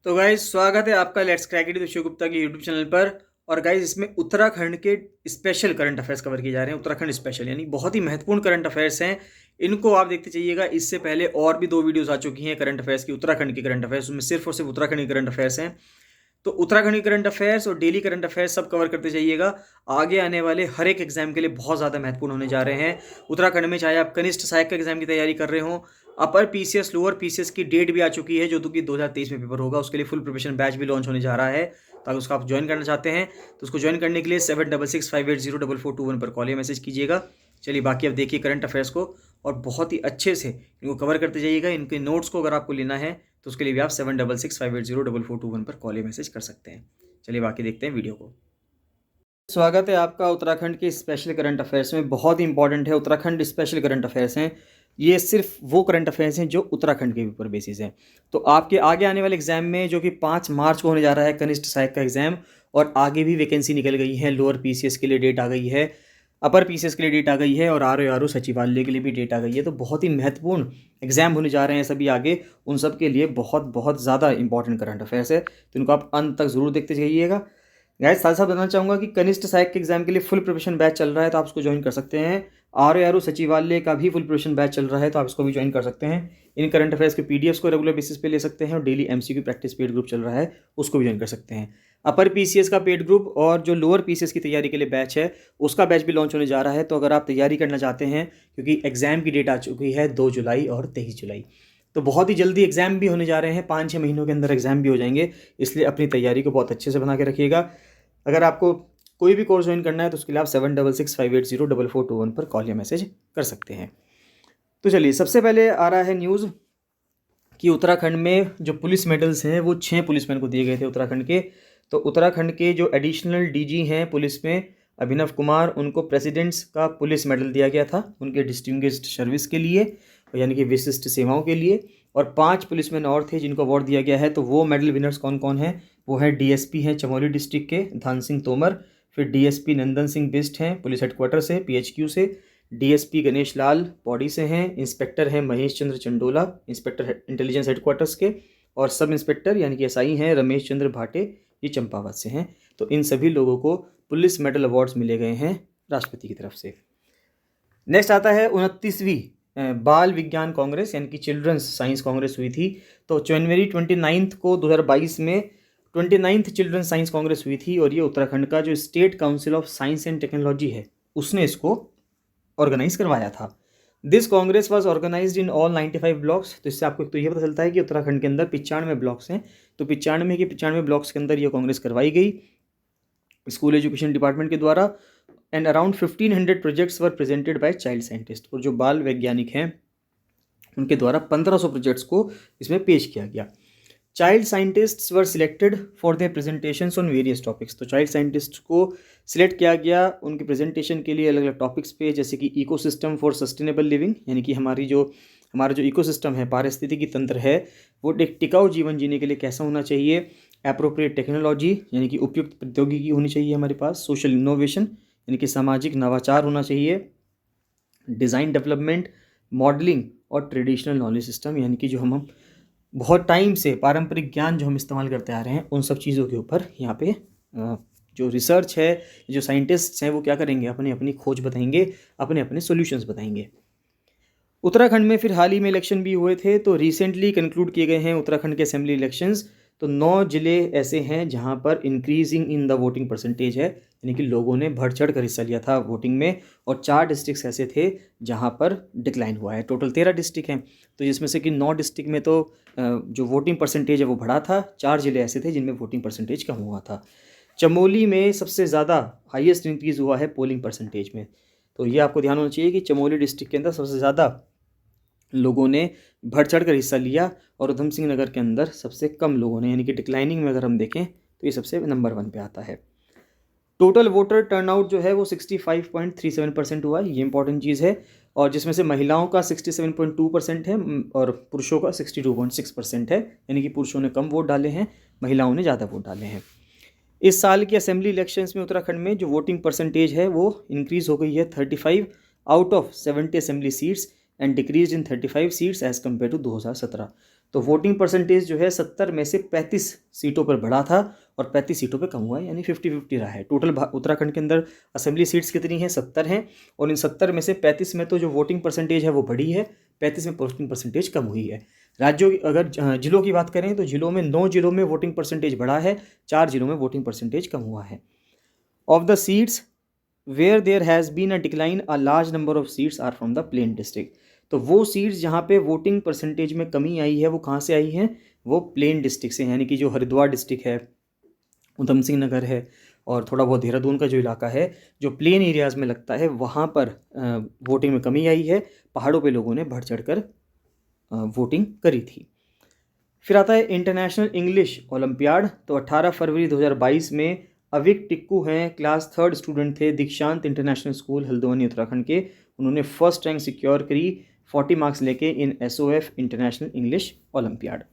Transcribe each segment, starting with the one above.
तो गाइज स्वागत है आपका let's crack it with Shiv Gupta की यूट्यूब चैनल पर। और गाइज इसमें उत्तराखंड के स्पेशल करंट अफेयर्स कवर किए जा रहे हैं। उत्तराखंड स्पेशल यानी बहुत ही महत्वपूर्ण करंट अफेयर्स हैं। इनको आप देखते जाइएगा। इससे पहले और भी 2 वीडियोस आ चुकी हैं करंट अफेयर्स की, उत्तराखंड की करंट अफेयर्स, उसमें सिर्फ और सिर्फ उत्तराखंड की करंट अफेयर्स हैं। तो उत्तराखंड की करंट अफेयर्स और डेली करंट अफेयर्स सब कवर करते जाइएगा। आगे आने वाले हर एक एग्जाम के लिए बहुत ज़्यादा महत्वपूर्ण होने जा रहे हैं उत्तराखंड में। चाहे आप कनिष्ठ सहायक का एग्जाम की तैयारी कर रहे हो, अपर पीसीएस लोअर पीसीएस की डेट भी आ चुकी है, जो कि 2023 में पेपर होगा। उसके लिए फुल प्रिपरेशन बैच भी लॉन्च होने जा रहा है। तो अगर उसको आप ज्वाइन करना चाहते हैं तो उसको ज्वाइन करने के लिए 7665804421 पर कॉल या मैसेज कीजिएगा। चलिए बाकी अब देखिए करंट अफेयर्स को, और बहुत ही अच्छे से इनको कवर करते जाइएगा। इनके नोट्स को अगर आपको लेना है तो उसके लिए भी आप 7665804421 पर कॉल या मैसेज कर सकते हैं। चलिए बाकी देखते हैं वीडियो को। स्वागत है आपका उत्तराखंड के स्पेशल करंट अफेयर्स में। बहुत ही इंपॉर्टेंट है, उत्तराखंड स्पेशल करंट अफेयर्स हैं। ये सिर्फ वो करंट अफेयर्स हैं जो उत्तराखंड के ऊपर बेसिस हैं। तो आपके आगे आने वाले एग्जाम में, जो कि 5 मार्च को होने जा रहा है, कनिष्ठ सहायक का एग्जाम, और आगे भी वैकेंसी निकल गई है। लोअर पीसीएस के लिए डेट आ गई है, अपर पीसीएस के लिए डेट आ गई है, और आरओ सचिवालय के लिए भी डेट आ गई है। तो बहुत ही महत्वपूर्ण एग्जाम होने जा रहे हैं सभी आगे। उन सब के लिए बहुत बहुत ज़्यादा इंपॉर्टेंट करंट अफेयर्स है, तो इनको आप अंत तक ज़रूर देखते जाइएगा। गाइस साथ साथ बताना चाहूँगा कि कनिष्ठ सहायक के एग्जाम के लिए फुल प्रिपरेशन बैच चल रहा है, तो आप उसको ज्वाइन कर सकते हैं। आरओ सचिवालय का भी फुल प्रिपरेशन बैच चल रहा है, तो आप इसको भी ज्वाइन कर सकते हैं। इन करंट अफेयर्स के पीडीएफ्स को रेगुलर बेसिस पे ले सकते हैं, और daily MCQ practice paid group चल रहा है, उसको भी ज्वाइन कर सकते हैं। अपर पीसीएस का पेड ग्रुप और जो लोअर पीसीएस की तैयारी के लिए बैच है, उसका बैच भी लॉन्च होने जा रहा है। तो अगर आप तैयारी करना चाहते हैं, क्योंकि एग्जाम की डेट आ चुकी है 2 जुलाई और 23 जुलाई, तो बहुत ही जल्दी एग्जाम भी होने जा रहे हैं। 5-6 महीनों के अंदर एग्जाम भी हो जाएंगे, इसलिए अपनी तैयारी को बहुत अच्छे से बना के रखिएगा। अगर आपको कोई भी कोर्स ज्वाइन करना है तो उसके लिए आप 7665804421 पर कॉल या मैसेज कर सकते हैं। तो चलिए सबसे पहले आ रहा है न्यूज़ कि उत्तराखंड में जो पुलिस मेडल्स हैं वो 6 पुलिसमैन को दिए गए थे उत्तराखंड के। तो उत्तराखंड के जो एडिशनल डीजी हैं पुलिस में, अभिनव कुमार, उनको प्रेसिडेंट्स का पुलिस मेडल दिया गया था उनके डिस्टिंग्विश्ड सर्विस के लिए, यानी कि विशिष्ट सेवाओं के लिए। और 5 पुलिसमैन और थे जिनको अवार्ड दिया गया है। तो वो मेडल विनर्स कौन कौन हैं? वो है डीएसपी हैं चमोली डिस्ट्रिक्ट के धान सिंह तोमर, फिर डीएसपी नंदन सिंह बिस्ट हैं पुलिस हेडक्वार्टर से पीएचक्यू से, डीएसपी गणेश लाल पौड़ी से हैं, इंस्पेक्टर हैं Mahesh Chandra Chandola inspector intelligence headquarters के, और सब इंस्पेक्टर यानी कि एसआई हैं रमेश चंद्र भाटे, ये चंपावत से हैं। तो इन सभी लोगों को पुलिस मेडल अवार्ड्स मिले गए हैं राष्ट्रपति की तरफ से। नेक्स्ट आता है 29वीं बाल विज्ञान कांग्रेस यानी कि चिल्ड्रंस साइंस कांग्रेस हुई थी। तो जनवरी 29 को 2022 में 29th चिल्ड्रंस साइंस कांग्रेस हुई थी, और ये उत्तराखंड का जो state council of science and technology है उसने इसको ऑर्गेनाइज करवाया था। This congress was organized in all 95 blocks. तो इससे आपको एक तो ये पता चलता है कि उत्तराखंड के अंदर 95 ब्लॉक्स हैं। तो 95 के 95 ब्लॉक्स के अंदर ये कांग्रेस करवाई गई स्कूल एजुकेशन डिपार्टमेंट के द्वारा। And around 1500 projects were presented by child scientist, और जो बाल वैज्ञानिक हैं उनके द्वारा 1500 प्रोजेक्ट्स को इसमें पेश किया गया। Child scientists were selected for their presentations on various topics. तो चाइल्ड साइंटिस्ट को सिलेक्ट किया गया उनके प्रेजेंटेशन के लिए अलग अलग टॉपिक्स पे, जैसे कि इकोसिस्टम फॉर सस्टेनेबल लिविंग, यानी कि हमारा जो इकोसिस्टम है, पारिस्थितिकी तंत्र है, वो एक टिकाऊ जीवन जीने के लिए कैसा होना चाहिए। एप्रोप्रिएट टेक्नोलॉजी यानी कि उपयुक्त प्रौद्योगिकी होनी चाहिए हमारे पास। सोशल इनोवेशन यानी कि सामाजिक नवाचार होना चाहिए। डिज़ाइन डेवलपमेंट, मॉडलिंग, और ट्रेडिशनल नॉलेज सिस्टम यानी कि जो हम बहुत टाइम से पारंपरिक ज्ञान जो हम इस्तेमाल करते आ रहे हैं उन सब चीज़ों के ऊपर यहाँ पे जो रिसर्च है, जो साइंटिस्ट्स हैं वो क्या करेंगे, अपनी अपनी खोज बताएंगे, अपने अपने सॉल्यूशंस बताएंगे। उत्तराखंड में फिर हाल ही में इलेक्शन भी हुए थे। तो रिसेंटली कंक्लूड किए गए हैं उत्तराखंड के असेंबली इलेक्शंस। तो 9 जिले ऐसे हैं जहां पर increasing in the voting percentage है, यानी कि लोगों ने बढ़ चढ़ कर हिस्सा लिया था वोटिंग में। और 4 डिस्ट्रिक्ट्स ऐसे थे जहां पर डिक्लाइन हुआ है। टोटल 13 डिस्ट्रिक्ट हैं, तो जिसमें से कि 9 डिस्ट्रिक्ट में तो जो वोटिंग परसेंटेज है वो बढ़ा था। 4 जिले ऐसे थे जिनमें वोटिंग परसेंटेज कम हुआ था। चमोली में सबसे ज़्यादा हाईएस्ट इंक्रीज़ हुआ है पोलिंग परसेंटेज में। तो ये आपको ध्यान होना चाहिए कि चमोली डिस्ट्रिक्ट के अंदर सबसे ज़्यादा लोगों ने बढ़ चढ़ कर हिस्सा लिया, और उधम सिंह नगर के अंदर सबसे कम लोगों ने, यानी कि डिक्लाइनिंग में अगर हम देखें तो ये सबसे नंबर 1 पे आता है। टोटल वोटर टर्नआउट जो है वो 65.37% हुआ, ये इंपॉर्टेंट चीज़ है। और जिसमें से महिलाओं का 67.2% है और पुरुषों का 62.6% है, यानी कि पुरुषों ने कम वोट डाले हैं, महिलाओं ने ज़्यादा वोट डाले हैं। इस साल के असेंबली इलेक्शंस में उत्तराखंड में जो वोटिंग परसेंटेज है वो इंक्रीज़ हो गई है 35 out of 70 assembly seats and decrease in 35 seats as compare to 2017। तो वोटिंग परसेंटेज जो है 70 में से 35 सीटों पर बढ़ा था और 35 सीटों पे कम हुआ है, यानी 50-50 रहा है। टोटल उत्तराखंड के अंदर असेंबली सीट्स कितनी हैं? 70 हैं, और इन 70 में से 35 में तो जो वोटिंग परसेंटेज है वो बढ़ी है, 35 में वोटिंग परसेंटेज कम हुई है। राज्यों की अगर जिलों की बात करें तो जिलों में 9 जिलों में वोटिंग परसेंटेज बढ़ा है, 4 जिलों में वोटिंग परसेंटेज कम हुआ है। Of the seats where there has been a decline a large number of seats are from the plain district. तो वो सीट्स जहाँ पे वोटिंग परसेंटेज में कमी आई है वो कहाँ से आई हैं? वो प्लेन डिस्ट्रिक्ट से, यानी कि जो हरिद्वार डिस्ट्रिक्ट है, उधम सिंह नगर है, और थोड़ा बहुत देहरादून का जो इलाका है जो प्लेन एरियाज़ में लगता है, वहाँ पर वोटिंग में कमी आई है। पहाड़ों पे लोगों ने बढ़ चढ़ कर वोटिंग करी थी। फिर आता है इंटरनेशनल इंग्लिश ओलंपियाड। तो 18 फरवरी 2022 में अविक टिक्कू हैं, क्लास 3rd स्टूडेंट थे, दीक्षांत इंटरनेशनल स्कूल हल्द्वानी उत्तराखंड के। उन्होंने फर्स्ट रैंक सिक्योर करी 40 मार्क्स लेके इन SOF इंटरनेशनल इंग्लिश ओलंपियाड।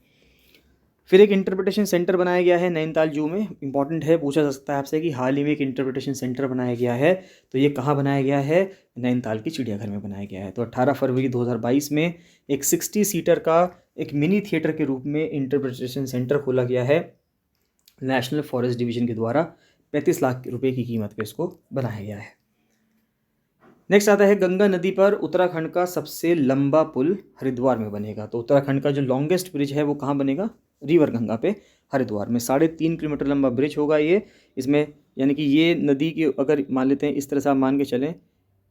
फिर एक इंटरप्रिटेशन सेंटर बनाया गया है नैनीताल जू में। इंपॉर्टेंट है, पूछा जा सकता है आपसे कि हाल ही में एक इंटरप्रिटेशन सेंटर बनाया गया है, तो ये कहाँ बनाया गया है? नैनीताल की चिड़ियाघर में बनाया गया है। तो 18 फरवरी 2022 में एक 60 सीटर का एक मिनी थिएटर के रूप में इंटरप्रिटेशन सेंटर खोला गया है नेशनल फॉरेस्ट डिवीजन के द्वारा। 35 लाख रुपए की कीमत पे इसको बनाया गया है। नेक्स्ट आता है गंगा नदी पर उत्तराखंड का सबसे लंबा पुल हरिद्वार में बनेगा। तो उत्तराखंड का जो लॉन्गेस्ट ब्रिज है वो कहाँ बनेगा? रिवर गंगा पे हरिद्वार में 3.5 किलोमीटर लंबा ब्रिज होगा ये। इसमें यानी कि ये नदी की, अगर मान लेते हैं इस तरह से आप मान के चलें,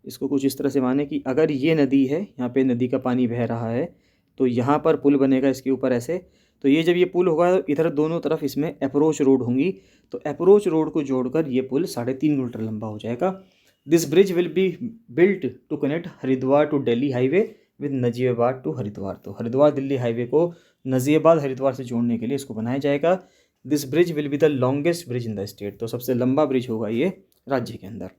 इसको कुछ इस तरह से माने कि अगर ये नदी है, यहाँ पे नदी का पानी बह रहा है, तो यहाँ पर पुल बनेगा इसके ऊपर ऐसे। तो ये जब ये पुल होगा इधर दोनों तरफ इसमें अप्रोच रोड होंगी, तो अप्रोच रोड को जोड़कर ये पुल 3.5 किलोमीटर लंबा हो जाएगा। This bridge will be built to connect Haridwar to Delhi highway with Najibabad to Haridwar. तो हरिद्वार दिल्ली हाईवे को नजीबाबाद हरिद्वार से जोड़ने के लिए इसको बनाया जाएगा। This bridge will be the longest bridge in the state. तो सबसे लंबा ब्रिज होगा ये राज्य के अंदर।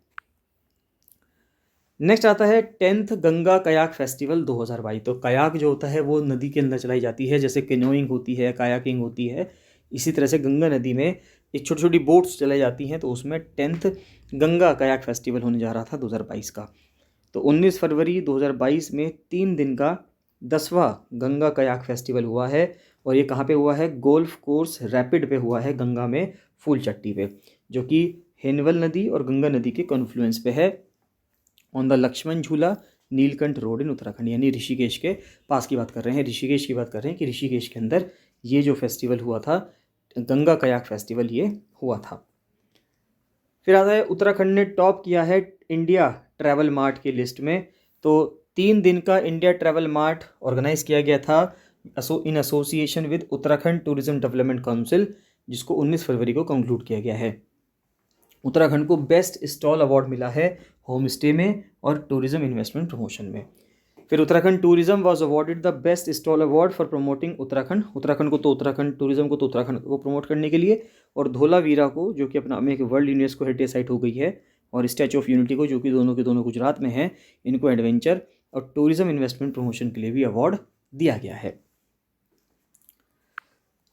नेक्स्ट आता है 10th गंगा कयाक फेस्टिवल 2022। तो कयाक जो होता है वो नदी के अंदर चलाई जाती है, जैसे कैनोइंग होती है, कायाकिंग होती है, इसी तरह से गंगा नदी में एक छोटी छोटी बोट्स चलाई जाती हैं। तो उसमें 10th गंगा कयाक फेस्टिवल होने जा रहा था 2022 का। तो 19 फरवरी 2022 में 3 दिन का 10वां गंगा कयाक फेस्टिवल हुआ है, और ये कहाँ पे हुआ है? गोल्फ कोर्स रैपिड पे हुआ है, गंगा में फूल चट्टी पे, जो कि हेनवल नदी और गंगा नदी के कॉन्फ्लुएंस पे है, ऑन द लक्ष्मण झूला नीलकंठ रोड इन उत्तराखंड, यानी ऋषिकेश के पास की बात कर रहे हैं। ऋषिकेश की बात कर रहे हैं कि ऋषिकेश के अंदर ये जो फेस्टिवल हुआ था, गंगा कयाक फेस्टिवल, ये हुआ था। फिर आता है उत्तराखंड ने टॉप किया है इंडिया ट्रैवल मार्ट की लिस्ट में। तो 3 दिन का इंडिया ट्रैवल मार्ट ऑर्गेनाइज किया गया था in association with Uttarakhand tourism development council, जिसको 19 फरवरी को कंक्लूड किया गया है। उत्तराखंड को बेस्ट स्टॉल अवार्ड मिला है होम स्टे में और टूरिज्म इन्वेस्टमेंट प्रमोशन में। फिर Uttarakhand tourism was awarded the best stall award for promoting Uttarakhand. Uttarakhand को तो उत्तराखंड टूरिज्म को तो उत्तराखंड को प्रमोट करने के लिए, और धोलावीरा को, जो कि अपना में एक वर्ल्ड यूनेस्को हेरिटेज साइट हो गई है, और स्टैचू ऑफ यूनिटी को, जो कि दोनों के दोनों गुजरात में है, इनको एडवेंचर और टूरिज्म इन्वेस्टमेंट प्रमोशन के लिए भी अवार्ड दिया गया है।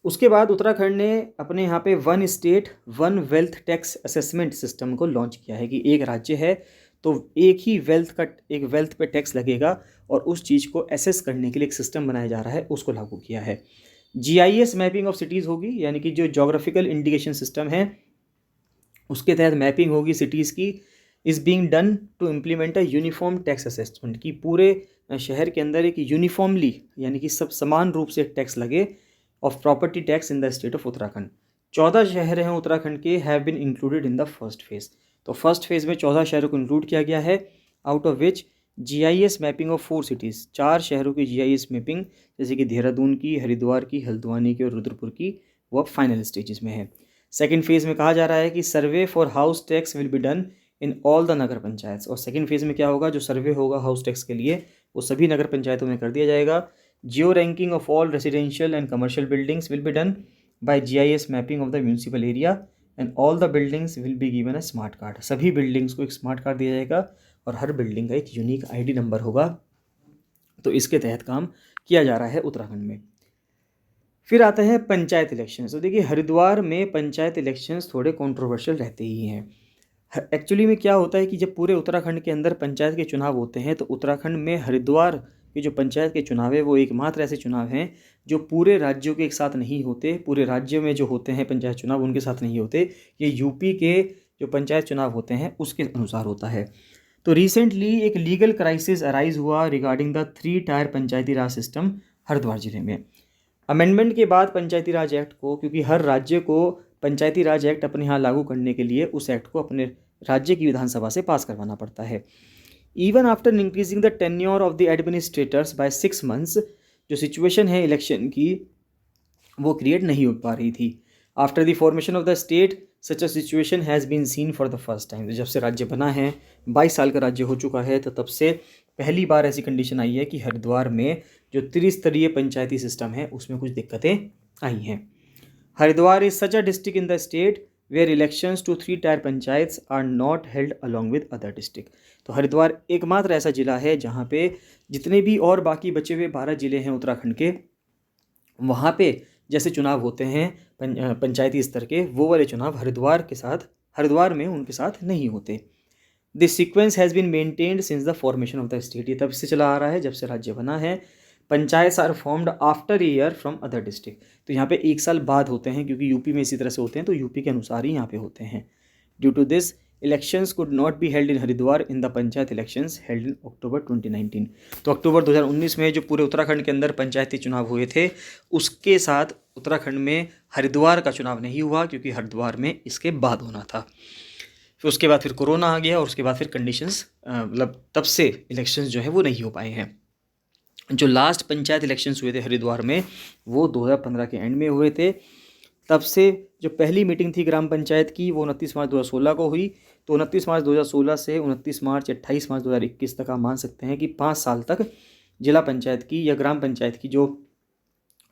उसके बाद उत्तराखंड ने अपने यहाँ पे 1 state 1 wealth tax assessment system को लॉन्च किया है, कि एक राज्य है तो एक ही वेल्थ पे टैक्स लगेगा, और उस चीज़ को एसेस करने के लिए एक सिस्टम बनाया जा रहा है, उसको लागू किया है। GIS मैपिंग ऑफ सिटीज़ होगी, यानी कि जो जोग्राफिकल इंडिकेशन सिस्टम है उसके तहत मैपिंग होगी सिटीज़ की। Is being done to implement a uniform tax assessment, की पूरे शहर के अंदर एक यूनिफॉर्मली, यानी कि सब समान रूप से टैक्स लगे of property tax in the state of Uttarakhand. 14 शहर हैं उत्तराखंड के, have been included in the first phase. तो फर्स्ट फेज़ में 14 शहरों को इंक्लूड किया गया है, out of which GIS mapping of 4 cities, 4 शहरों की GIS मैपिंग, जैसे कि देहरादून की, हरिद्वार की, हल्द्वानी की और रुद्रपुर की, वो फाइनल स्टेजेस में है। सेकेंड फेज़ में कहा जा रहा है कि survey for house tax will be done in all the nagar panchayat. और सेकेंड फेज़ में क्या होगा? जो सर्वे होगा हाउस टैक्स के लिए वो सभी नगर पंचायतों में कर दिया जाएगा। Geo ranking of all residential and commercial buildings will be done by GIS mapping of the municipal area and all the buildings will be given a smart card. सभी बिल्डिंग्स को एक स्मार्ट कार्ड दिया जाएगा, और हर building का एक unique ID number होगा। तो इसके तहत काम किया जा रहा है उत्तराखंड में। फिर आते हैं पंचायत इलेक्शंस। तो देखिए हरिद्वार में पंचायत इलेक्शंस थोड़े कंट्रोवर्शियल रहते ही हैं। एक्चुअली में क्या होता है कि जब पूरे उत्तराखंड के अंदर पंचायत के चुनाव होते हैं, तो उत्तराखंड में हरिद्वार कि जो पंचायत के चुनाव है वो एकमात्र ऐसे चुनाव हैं जो पूरे राज्यों के एक साथ नहीं होते, पूरे राज्यों में जो होते हैं पंचायत चुनाव उनके साथ नहीं होते, ये यूपी के जो पंचायत चुनाव होते हैं उसके अनुसार होता है। तो रिसेंटली एक लीगल क्राइसिस अराइज हुआ regarding the 3 tyre Panchayati Raj system Haridwar जिले में। अमेंडमेंट के बाद पंचायती राज एक्ट को, क्योंकि हर राज्य को पंचायती राज एक्ट अपने यहाँ लागू करने के लिए उस एक्ट को अपने राज्य की विधानसभा से पास करवाना पड़ता है। Even after increasing the tenure of the administrators by 6 months, जो सिचुएशन है इलेक्शन की वो क्रिएट नहीं हो पा रही थी। After the formation of the state such a situation has been seen for the first time. जब से राज्य बना है, 22 साल का राज्य हो चुका है, तो तब से पहली बार ऐसी कंडीशन आई है कि हरिद्वार में जो त्रिस्तरीय पंचायती सिस्टम है उसमें कुछ दिक्कतें आई हैं। Haridwar is such a district in the state where elections to 3 tier panchayats are not held along with other district. तो हरिद्वार एकमात्र ऐसा जिला है जहाँ पे जितने भी और बाकी बचे हुए 12 जिले हैं उत्तराखंड के, वहाँ पे जैसे चुनाव होते हैं पंचायती स्तर के, वो वाले चुनाव हरिद्वार में उनके साथ नहीं होते। This sequence has been maintained since the formation of the state. ये तब से चला आ रहा है जब से राज्य बना है। Panchayat are formed after year from other district. तो यहाँ पे 1 साल बाद होते हैं, क्योंकि यूपी में इसी तरह से होते हैं, तो यूपी के अनुसार ही यहाँ पे होते हैं। Due to this elections could not be held in Haridwar in the panchayat elections held in October 2019। तो अक्टूबर 2019 में जो पूरे उत्तराखंड के अंदर पंचायती चुनाव हुए थे, उसके साथ उत्तराखंड में हरिद्वार का चुनाव नहीं हुआ, क्योंकि हरिद्वार में इसके बाद होना था। फिर उसके बाद फिर कोरोना आ गया और उसके बाद फिर कंडीशंस मतलब तब से इलेक्शंस जो है वो नहीं हो पाए हैं। जो लास्ट पंचायत इलेक्शंस हुए थे हरिद्वार में वो 2015 के एंड में हुए थे। तब से जो पहली मीटिंग थी ग्राम पंचायत की वो 29 मार्च 2016 को हुई। तो 29 मार्च 2016 से 29 मार्च 28 मार्च 2021 तक आप मान सकते हैं कि 5 साल तक जिला पंचायत की या ग्राम पंचायत की जो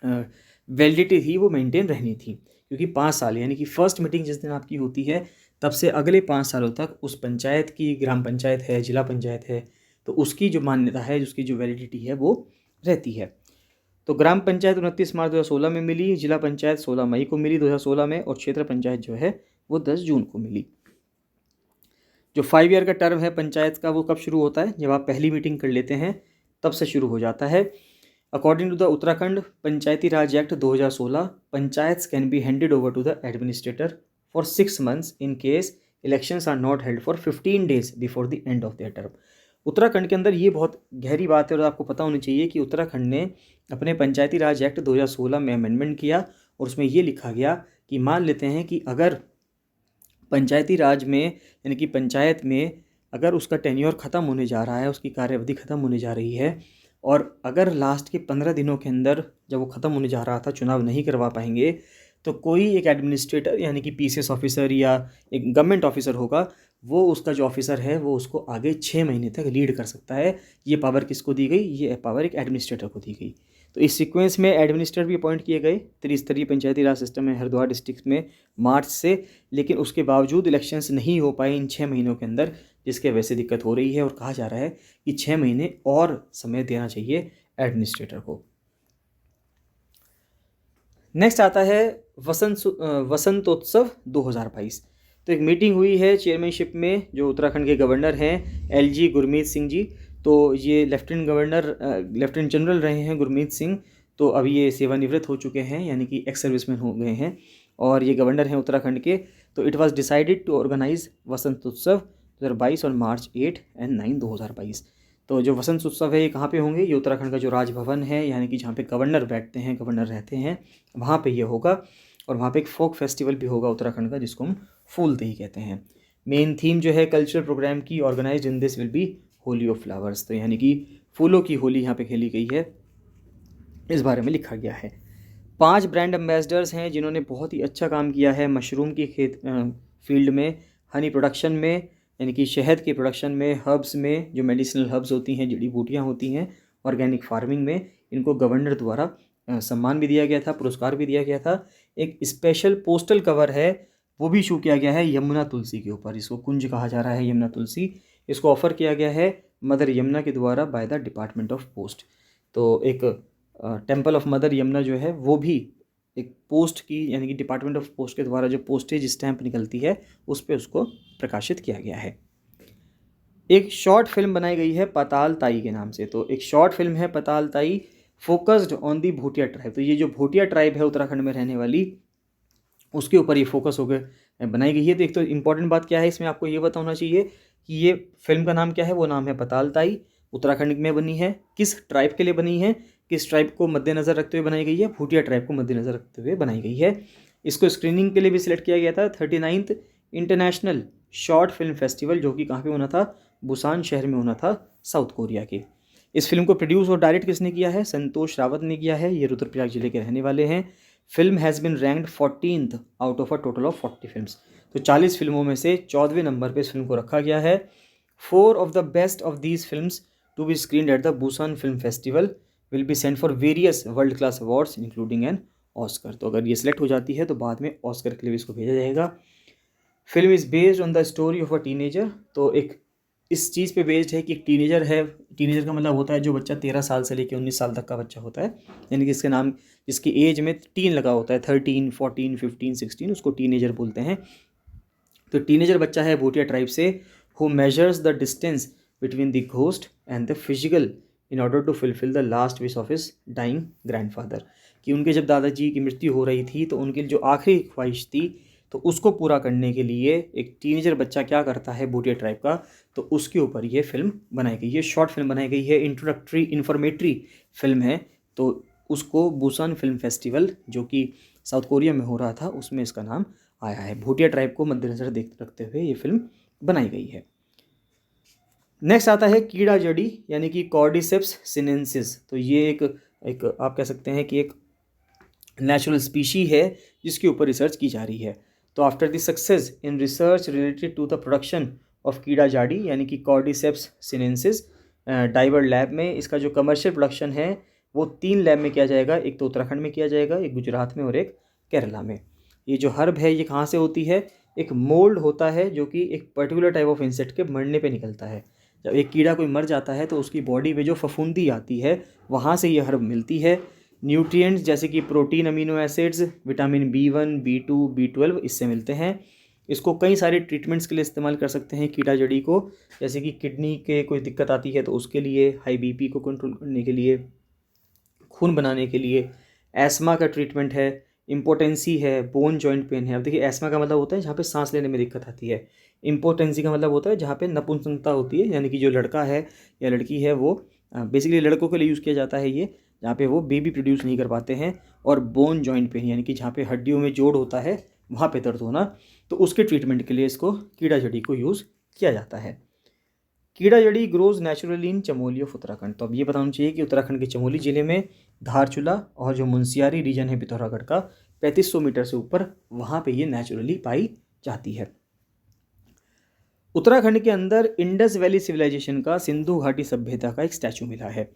वैलिडिटी थी वो मेंटेन रहनी थी, क्योंकि 5 साल यानी कि फर्स्ट मीटिंग जिस दिन आपकी होती है तब से अगले 5 सालों तक उस पंचायत की, ग्राम पंचायत है, जिला पंचायत है, तो उसकी जो मान्यता है, उसकी जो वैलिडिटी है वो रहती है। तो ग्राम पंचायत 29 मार्च 2016 में मिली, जिला पंचायत 16 मई को मिली 2016 में, और क्षेत्र पंचायत जो है वो 10 जून को मिली। जो 5 ईयर का टर्म है पंचायत का वो कब शुरू होता है? जब आप पहली मीटिंग कर लेते हैं तब से शुरू हो जाता है। According to the Uttarakhand panchayati raj act 2016, panchayats can be handed over to the administrator for 6 months in case elections are not held for 15 days before the end of their term. Uttarakhand के अंदर ये बहुत गहरी बात है और आपको पता होनी चाहिए कि उत्तराखंड ने अपने पंचायती राज एक्ट 2016 में अमेंडमेंट किया और उसमें ये लिखा गया कि मान लेते हैं कि अगर पंचायती राज में यानी कि पंचायत में अगर उसका टेन्योर ख़त्म होने जा रहा है, उसकी कार्यावधि ख़त्म होने जा रही है, और अगर लास्ट के 15 दिनों के अंदर जब वो ख़त्म होने जा रहा था चुनाव नहीं करवा पाएंगे, तो कोई एक एडमिनिस्ट्रेटर यानी कि पीसीएस ऑफिसर या एक गवर्नमेंट ऑफिसर होगा, वो उसका जो ऑफिसर है वो उसको आगे 6 महीने तक लीड कर सकता है। ये पावर किसको दी गई? ये पावर एक एडमिनिस्ट्रेटर को दी गई। तो इस सीक्वेंस में एडमिनिस्ट्रेटर भी अपॉइंट किए गए त्रिस्तरीय पंचायती राज सिस्टम है हरिद्वार डिस्ट्रिक्ट में मार्च से, लेकिन उसके बावजूद इलेक्शंस नहीं हो पाए इन 6 महीनों के अंदर, जिसके वजह से दिक्कत हो रही है और कहा जा रहा है कि 6 महीने और समय देना चाहिए एडमिनिस्ट्रेटर को। नेक्स्ट आता है वसंतोत्सव 2022। तो एक मीटिंग हुई है चेयरमैनशिप में, जो उत्तराखंड के गवर्नर हैं एलजी गुरमीत सिंह जी। तो ये लेफ्टिनेंट जनरल रहे हैं गुरमीत सिंह, तो अभी ये सेवानिवृत्त हो चुके हैं यानी कि एक्स सर्विसमैन हो गए हैं, और ये गवर्नर हैं उत्तराखंड के। तो it was decided to organize Vasantotsav 2022 on March 8 and 9 2022। तो जो वसंत उत्सव है ये कहाँ पे होंगे? ये उत्तराखंड का जो राजभवन है यानी कि जहाँ पे गवर्नर बैठते हैं, गवर्नर रहते हैं, वहाँ पे ये होगा। और वहाँ पे एक फोक फेस्टिवल भी होगा उत्तराखंड का, जिसको हम फूलदेही कहते हैं। मेन थीम जो है कल्चरल प्रोग्राम की organized in this will be Holi of flowers. तो यानी कि फूलों की होली यहाँ पे खेली गई है, इस बारे में लिखा गया है। 5 ब्रांड एम्बेसडर्स हैं जिन्होंने बहुत ही अच्छा काम किया है मशरूम की फील्ड में, हनी प्रोडक्शन में यानी कि शहद के प्रोडक्शन में, हर्ब्स में जो मेडिसिनल हर्ब्स होती हैं, जड़ी बूटियाँ होती हैं, ऑर्गेनिक फार्मिंग में, इनको गवर्नर द्वारा सम्मान भी दिया गया था, पुरस्कार भी दिया गया था। एक स्पेशल पोस्टल कवर है वो भी इशू किया गया है यमुना तुलसी के ऊपर, इसको कुंज कहा जा रहा है यमुना तुलसी। इसको ऑफ़र किया गया है मदर यमुना के द्वारा by the department of post. तो एक टेम्पल ऑफ मदर यमुना जो है वो भी एक पोस्ट की यानी कि डिपार्टमेंट ऑफ पोस्ट के द्वारा जो पोस्टेज स्टैंप निकलती है उस पर उसको प्रकाशित किया गया है। एक शॉर्ट फिल्म बनाई गई है पाताल ताई के नाम से। तो एक शॉर्ट फिल्म है पाताल ताई, focused on the Bhutia tribe. तो ये जो भूटिया ट्राइब है उत्तराखंड में रहने वाली, उसके ऊपर ये फोकस होकर बनाई गई है। तो एक तो इम्पॉर्टेंट बात क्या है इसमें आपको ये पता होना चाहिए कि ये फिल्म का नाम क्या है, वो नाम है पाताल ताई, उत्तराखंड में बनी है, किस ट्राइब के लिए बनी है, किस ट्राइब को मद्देनज़र रखते हुए बनाई गई है, भूटिया ट्राइब को मद्देनज़र रखते हुए बनाई गई है। इसको स्क्रीनिंग के लिए भी सिलेक्ट किया गया था 39th international short film festival, जो कि कहाँ पे होना था, बुसान शहर में होना था, साउथ कोरिया के। इस फिल्म को प्रोड्यूस और डायरेक्ट किसने किया है, संतोष रावत ने किया है। ये रुद्रप्रयाग जिले के रहने वाले हैं। Film has been ranked 14th out of a total of 40 films. तो 40 फिल्मों में से 14वें नंबर पे इस फिल्म को रखा गया है। 4 of the best of these films to be screened at the Busan film festival will be sent for various world class awards including an Oscar. तो अगर ये सिलेक्ट हो जाती है तो बाद में ऑस्कर के लिए भी इसको भेजा जाएगा। Film is based on the story of a teenager. तो एक इस चीज़ पे बेस्ड है कि एक टीनेजर है। टीनेजर का मतलब होता है जो बच्चा 13 साल से लेकर 19 साल तक का बच्चा होता है, यानी कि इसके नाम, जिसकी एज में टीन लगा होता है, 13, 14, 15, 16, उसको टीनेजर बोलते हैं। तो टीनेजर बच्चा है भूटिया ट्राइब से, who measures the distance between the ghost and the physical in order to fulfil the last wish of his dying grandfather. कि उनके जब दादाजी की मृत्यु हो रही थी तो उनकी जो आखिरी ख्वाहिश थी, तो उसको पूरा करने के लिए एक टीनेजर बच्चा क्या करता है भूटिया ट्राइब का, तो उसके ऊपर ये फिल्म बनाई गई है, शॉर्ट फिल्म बनाई गई है, इंट्रोडक्टरी इन्फॉर्मेटरी फिल्म है। तो उसको बुसान फिल्म फेस्टिवल जो कि साउथ कोरिया में हो रहा था, उसमें इसका नाम आया है। भूटिया ट्राइब को मद्देनजर रखते हुए ये फिल्म बनाई गई है। नेक्स्ट आता है कीड़ा जड़ी, यानी कि कॉर्डिसेप्स सिनेंसिस। तो ये एक आप कह सकते हैं कि एक नेचुरल स्पीशी है जिसके ऊपर रिसर्च की जा रही है। तो after the success in research related to the production of keeda jadi यानी कि कॉर्डिसेप्स सिनेंसिस डाइवर लैब में, इसका जो कमर्शियल प्रोडक्शन है वो 3 लैब में किया जाएगा। एक तो उत्तराखंड में किया जाएगा, एक गुजरात में और एक केरला में। ये जो हर्ब है ये कहाँ से होती है, एक मोल्ड होता है जो कि एक पर्टिकुलर टाइप ऑफ इंसेक्ट के मरने पे निकलता है। जब एक कीड़ा कोई मर जाता है तो उसकी बॉडी में जो फफूंदी आती है वहाँ से ये हर्ब मिलती है। न्यूट्रिएंट्स जैसे कि protein, amino acids, vitamin B1, B2, B12 इससे मिलते हैं। इसको कई सारे ट्रीटमेंट्स के लिए इस्तेमाल कर सकते हैं कीड़ा जड़ी को, जैसे कि किडनी के कोई दिक्कत आती है तो उसके लिए, हाई BP को कंट्रोल करने के लिए, खून बनाने के लिए, एस्मा का ट्रीटमेंट है, इम्पोटेंसी है, बोन जॉइंट पेन है। अब देखिए एस्मा का मतलब होता है जहाँ पे सांस लेने में दिक्कत आती है। इम्पोटेंसी का मतलब होता है जहाँ पे नपुंसकता होती है, यानी कि जो लड़का है या लड़की है वो बेसिकली लड़कों के लिए यूज़ किया जाता है ये, जहाँ पे वो बेबी प्रोड्यूस नहीं कर पाते हैं। और बोन जॉइंट पेन यानी कि जहाँ पे हड्डियों में जोड़ होता है वहाँ पे दर्द होना, तो उसके ट्रीटमेंट के लिए इसको कीड़ा जड़ी को यूज़ किया जाता है। कीड़ा जड़ी grows naturally in Chamoli of Uttarakhand. तो अब ये बताना चाहिए कि उत्तराखंड के चमोली जिले में धारचूला और जो मुंशियारी रीजन है पिथौरागढ़ का 3500 मीटर से ऊपर, वहाँ पे ये नेचुरली पाई जाती है। उत्तराखंड के अंदर इंडस वैली सिविलाइजेशन का, सिंधु घाटी सभ्यता का एक स्टैचू मिला है।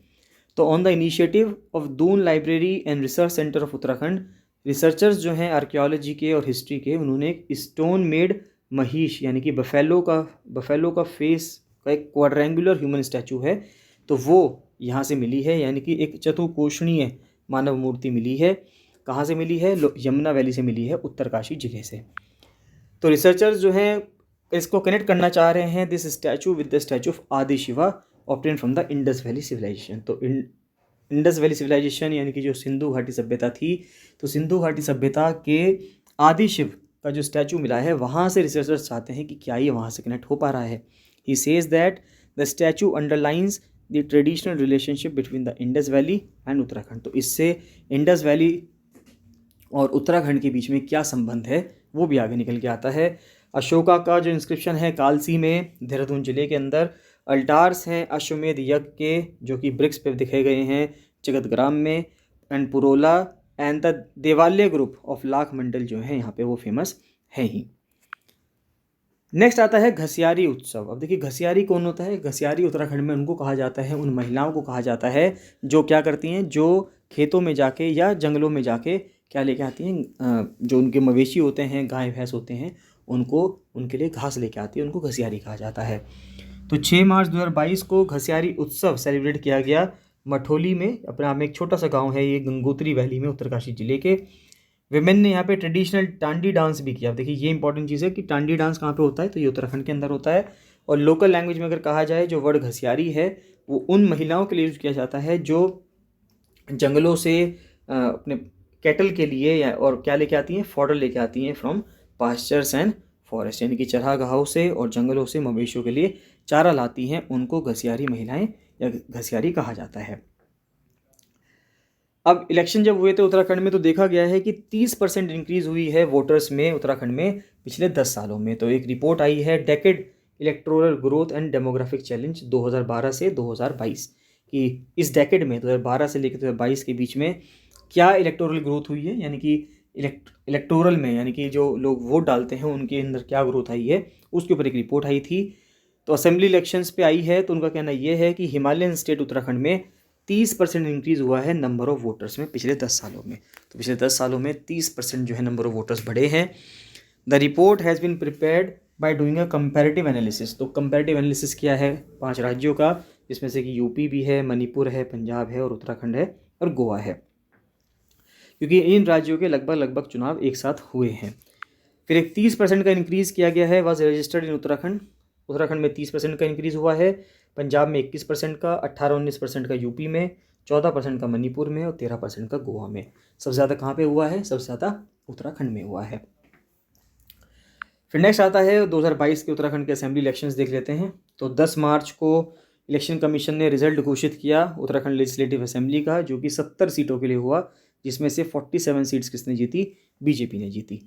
तो on the initiative of Doon library and research centre of Uttarakhand, researchers जो हैं आर्कियोलॉजी के और हिस्ट्री के, उन्होंने एक स्टोन मेड महिष यानी कि बफेलो का फेस का एक क्वाड्रेंगुलर ह्यूमन स्टैचू है, तो वो यहाँ से मिली है, यानी कि एक चतुकोष्णीय मानव मूर्ति मिली है। कहाँ से मिली है, यमुना वैली से मिली है, उत्तरकाशी जिले से। तो रिसर्चर्स जो हैं इसको कनेक्ट करना चाह रहे हैं this statue with the statue of Adi Shiva obtain from the Indus Valley civilization. तो इंडस वैली सिविलाइजेशन यानी कि जो सिंधु घाटी सभ्यता थी, तो सिंधु घाटी सभ्यता के आदि शिव का जो स्टैचू मिला है, वहाँ से रिसर्चर्स चाहते हैं कि क्या ये वहाँ से कनेक्ट हो पा रहा है। He says that the statue underlines the traditional relationship between the Indus valley and Uttarakhand. तो इससे इंडस वैली और उत्तराखंड के बीच में क्या संबंध है वो भी आगे निकल के आता है। अशोका का जो इंस्क्रिप्शन है कालसी में, देहरादून जिले के अंदर, अल्टार्स हैं अश्वमेध यज्ञ के जो कि ब्रिक्स पे दिखे गए हैं जगतग्राम में, एंड पुरोला एंड द देवालय ग्रुप ऑफ लाख मंडल जो है यहाँ पे वो फेमस है ही। नेक्स्ट आता है घसियारी उत्सव। अब देखिए घसियारी कौन होता है, घसियारी उत्तराखंड में उनको कहा जाता है, उन महिलाओं को कहा जाता है जो क्या करती हैं, जो खेतों में जाके या जंगलों में जाके क्या लेके आती हैं, जो उनके मवेशी होते हैं, गाय भैंस होते हैं, उनको उनके लिए घास लेके आती है, उनको घसियारी कहा जाता है। तो 6 मार्च 2022 को घसियारी उत्सव सेलिब्रेट किया गया मठोली में। अपने आप में एक छोटा सा गांव है ये, गंगोत्री वैली में, उत्तरकाशी जिले के। विमेन ने यहाँ पे ट्रेडिशनल टांडी डांस भी किया। देखिए ये इंपॉर्टेंट चीज़ है कि टांडी डांस कहाँ पे होता है, तो ये उत्तराखंड के अंदर होता है। और लोकल लैंग्वेज में अगर कहा जाए, जो वर्ड घसियारी है वो उन महिलाओं के लिए यूज़ किया जाता है जो जंगलों से अपने कैटल के लिए या और क्या लेके आती हैं, फॉडर लेके आती हैं फ्रॉम पास्चर्स एंड फॉरेस्ट, यानी कि चरागाहों से और जंगलों से मवेशियों के लिए चारा लाती हैं, उनको घसियारी महिलाएं या घसियारी कहा जाता है। अब इलेक्शन जब हुए थे उत्तराखंड में तो देखा गया है कि 30% इंक्रीज़ हुई है वोटर्स में उत्तराखंड में पिछले 10 सालों में। तो एक रिपोर्ट आई है decade electoral growth and demographic challenge 2012 से 2022 कि इस डेकेड में 2012 से लेकर 2022 के बीच में क्या इलेक्टोरल ग्रोथ हुई है, यानी कि इलेक्टोरल में, यानी कि जो लोग वोट डालते हैं उनके अंदर क्या ग्रोथ आई है, उसके ऊपर एक रिपोर्ट आई थी। तो असेंबली इलेक्शंस पे आई है, तो उनका कहना यह है कि हिमालयन स्टेट उत्तराखंड में 30% इंक्रीज़ हुआ है नंबर ऑफ़ वोटर्स में पिछले 10 सालों में। तो पिछले 10 सालों में 30% जो है नंबर ऑफ़ वोटर्स बढ़े हैं। The report has been prepared by doing a comparative analysis. तो कंपैरेटिव एनालिसिस क्या है 5 राज्यों का, जिसमें से कि यूपी भी है, मणिपुर है, पंजाब है और उत्तराखंड है और गोवा है, क्योंकि इन राज्यों के लगभग चुनाव एक साथ हुए हैं। फिर एक 30% का इंक्रीज़ किया गया है, was registered in Uttarakhand. Uttarakhand में 30% का इंक्रीज़ हुआ है, पंजाब में 21% का, 18-19% का यूपी में, 14% का मणिपुर में और 13% का गोवा में। सबसे ज़्यादा कहाँ पे हुआ है, सबसे ज़्यादा उत्तराखंड में हुआ है। फिर नेक्स्ट आता है 2022 के उत्तराखंड के असेंबली इलेक्शंस देख लेते हैं। तो 10 मार्च को इलेक्शन कमीशन ने रिजल्ट घोषित किया उत्तराखंड लेजिस्लेटिव असेंबली का, जो कि 70 सीटों के लिए हुआ, जिसमें से 47 सीट्स किसने जीती, बीजेपी ने जीती।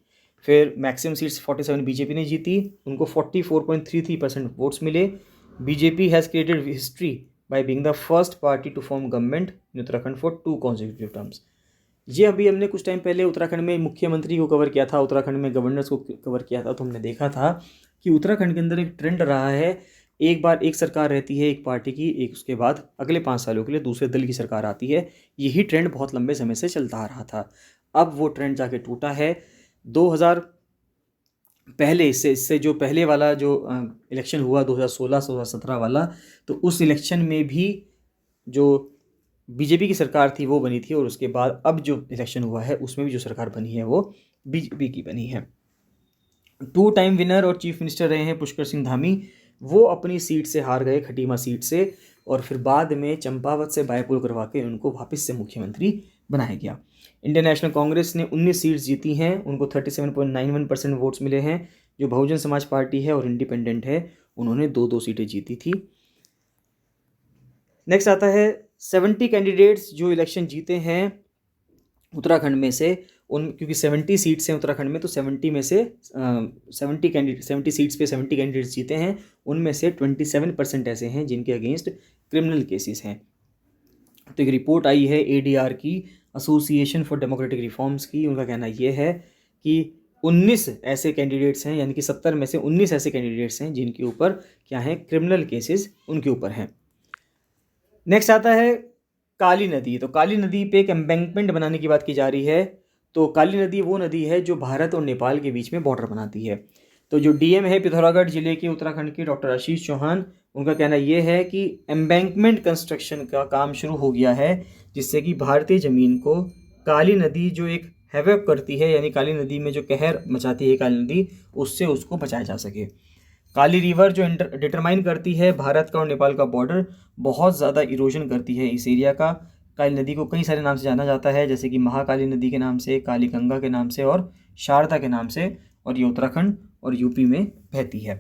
फिर मैक्सिमम सीट्स 47 बीजेपी ने जीती, उनको 44.33% वोट्स मिले। BJP has created history by being the first party to form government in Uttarakhand for 2 consecutive terms. ये अभी हमने कुछ टाइम पहले उत्तराखंड में मुख्यमंत्री को कवर किया था, उत्तराखंड में गवर्नर्स को कवर किया था, तो हमने देखा था कि उत्तराखंड के अंदर एक ट्रेंड रहा है, एक बार एक सरकार रहती है एक पार्टी की, एक उसके बाद अगले 5 सालों के लिए दूसरे दल की सरकार आती है। यही ट्रेंड बहुत लंबे समय से चलता आ रहा था। अब वो ट्रेंड जाके टूटा है 2000 पहले इससे जो पहले वाला जो इलेक्शन हुआ 2016-2017 वाला, तो उस इलेक्शन में भी जो बीजेपी की सरकार थी वो बनी थी, और उसके बाद अब जो इलेक्शन हुआ है उसमें भी जो सरकार बनी है वो बीजेपी की बनी है। 2 टाइम विनर और चीफ मिनिस्टर रहे हैं पुष्कर सिंह धामी, वो अपनी सीट से हार गए, खटीमा सीट से, और फिर बाद में चंपावत से बायपोल करवा के उनको वापस से मुख्यमंत्री बनाया गया। इंडियन नेशनल कांग्रेस ने 19 सीट्स जीती हैं, उनको 37.91% वोट्स मिले हैं। जो बहुजन समाज पार्टी है और इंडिपेंडेंट है, उन्होंने 2 सीटें जीती थी। नेक्स्ट आता है 70 कैंडिडेट्स जो इलेक्शन जीते हैं उत्तराखंड में से, उन क्योंकि 70 सीट्स हैं उत्तराखंड में, तो 70 में से 70 सीट्स पे 70 कैंडिडेट्स जीते हैं, उनमें से 27% ऐसे हैं जिनके अगेंस्ट क्रिमिनल केसेस हैं। तो एक रिपोर्ट आई है ADR की, एसोसिएशन फॉर डेमोक्रेटिक रिफॉर्म्स की, उनका कहना यह है कि 19 ऐसे कैंडिडेट्स हैं, यानी कि 70 में से 19 ऐसे कैंडिडेट्स हैं जिनके ऊपर क्या है, क्रिमिनल केसेस उनके ऊपर हैं। नेक्स्ट आता है काली नदी। तो काली नदी पे एक एम्बैंकमेंट बनाने की बात की जा रही है। तो काली नदी वो नदी है जो भारत और नेपाल के बीच में बॉर्डर बनाती है। तो जो DM है पिथौरागढ़ जिले के उत्तराखंड के डॉक्टर आशीष चौहान, उनका कहना यह है कि एम्बैंकमेंट कंस्ट्रक्शन का काम शुरू हो गया है, जिससे कि भारतीय ज़मीन को काली नदी जो एक हैवक करती है, यानी काली नदी में जो कहर मचाती है काली नदी, उससे उसको बचाया जा सके। काली रिवर जो डिटरमाइन करती है भारत का और नेपाल का बॉर्डर, बहुत ज़्यादा इरोजन करती है इस एरिया का। काली नदी को कई सारे नाम से जाना जाता है, जैसे कि महाकाली नदी के नाम से, काली गंगा के नाम से और शारदा के नाम से, और ये उत्तराखंड और यूपी में बहती है।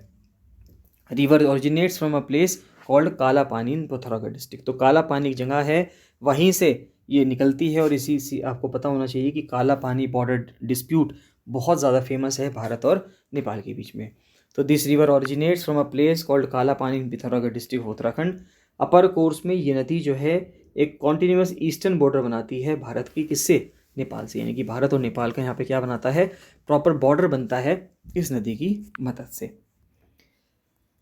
River originates from a place called काला पानी इन पिथौरागढ़ डिस्ट्रिक्ट। तो काला पानी एक जगह है, वहीं से ये निकलती है, और इसी आपको पता होना चाहिए कि काला पानी बॉर्डर डिस्प्यूट बहुत ज़्यादा फेमस है भारत और नेपाल के बीच में। तो this river originates from a place called काला पानी इन पिथौरागढ़ डिस्ट्रिक्ट उत्तराखंड। अपर कोर्स में ये नदी जो है एक कॉन्टिन्यूस ईस्टर्न बॉर्डर बनाती है भारत की, किससे, नेपाल से, यानी कि भारत और नेपाल का यहाँ पे क्या बनाता है, प्रॉपर बॉर्डर बनता है इस नदी की मदद से।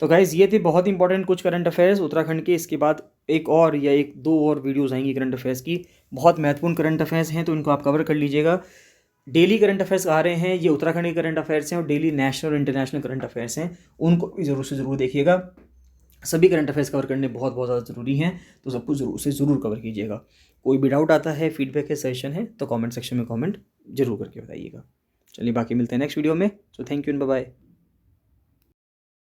तो गाइज़ ये थे बहुत इंपॉर्टेंट कुछ करंट अफेयर्स उत्तराखंड के। इसके बाद एक दो और वीडियोज़ आएंगी करंट अफेयर्स की, बहुत महत्वपूर्ण करंट अफेयर्स हैं, तो इनको आप कवर कर लीजिएगा। डेली करंट अफेयर्स आ रहे हैं, ये उत्तराखंड के करंट अफेयर्स हैं, और डेली नेशनल और इंटरनेशनल करंट अफेयर्स हैं, उनको भी ज़रूर से ज़रूर देखिएगा। सभी करंट अफेयर्स कवर करने बहुत ज़्यादा ज़रूरी हैं, तो सबको ज़रूर कवर कीजिएगा। कोई भी डाउट आता है, फीडबैक है, सजेशन है, तो कमेंट सेक्शन में कमेंट जरूर करके बताइएगा। चलिए बाकी मिलते हैं नेक्स्ट वीडियो में। So thank you and bye bye.